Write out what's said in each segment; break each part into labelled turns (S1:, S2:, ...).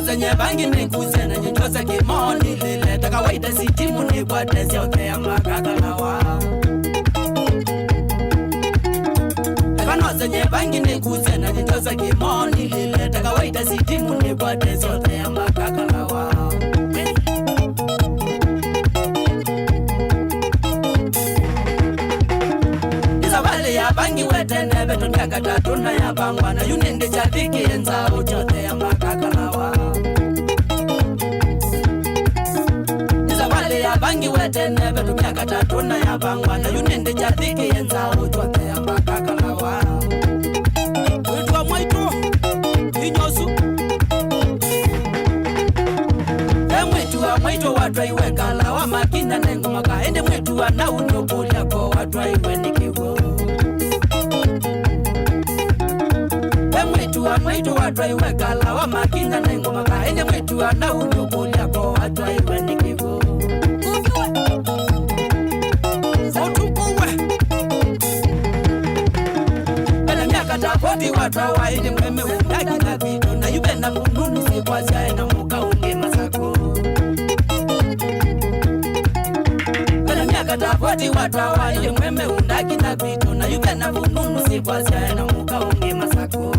S1: Zenye bangi nikuze na nitoza kimoni lileta kawaida sitimu ni kwa tezi yote ya makakalawa. Ekano zenye bangi nikuze na nitoza kimoni lileta kawaida sitimu ni kwa tezi yote ya makakalawa. Nizawale ya bangi wete nebe tuniaka tatuna ya bangwana yunende chatiki enza uchote ya makakalawa. Bangi wete nebe tumiaka tatuna ya bangwana yunende chathiki yenza uchote ya makakalawa. Uitwa mwaitu inyosu mwitu watwa iwe kalawa makina nengu makaende mwitu wana unyokulia ko watwa iwe nikiwo. Mwitu watwa iwe kalawa makina nengu makaende mwitu wana unyokulia ko watwa iwe nikiwo. Kati watawa ini mweme undaki na vido na yube na mununu sikwazia ena muka unge masako. Kala miaka tafoti watawa ini mweme undaki na vido na yube na mununu sikwazia ena muka unge masako.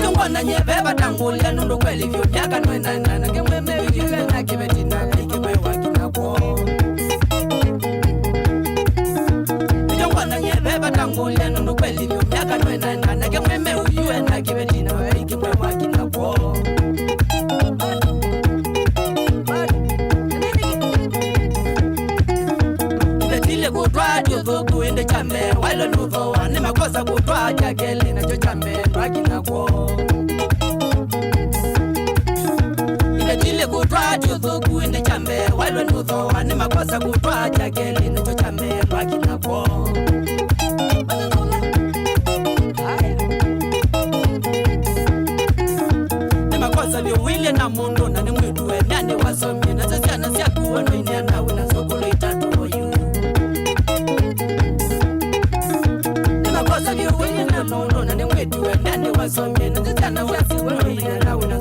S1: Ikungwana nyebeba tangulia nundu kweli vyo miaka nwena nana ke mweme vijiwe na kibeti na kike mwewa kinakwo. Beba tangulia nundu kweli vyo miaka nwena nana ke mweme uyue na kibeti na wiki mwewa kinakwo. Kibetile kutwa juzuku inde chame wailo nuzo wane makosa kutwa jakele na chochame ndwa kinakwo. Kibetile kutwa juzuku inde chame wailo nuzo wane makosa kutwa jakele na chochame ndwa kinakwo. Wile na mundu na ni mwitu wenyane wasomi na zesiana siya kuwa no inyana wina sokolo itatu oyu. Nima kosa wile na mundu na ni mwitu wenyane wasomi na zesiana siya kuwa no inyana wina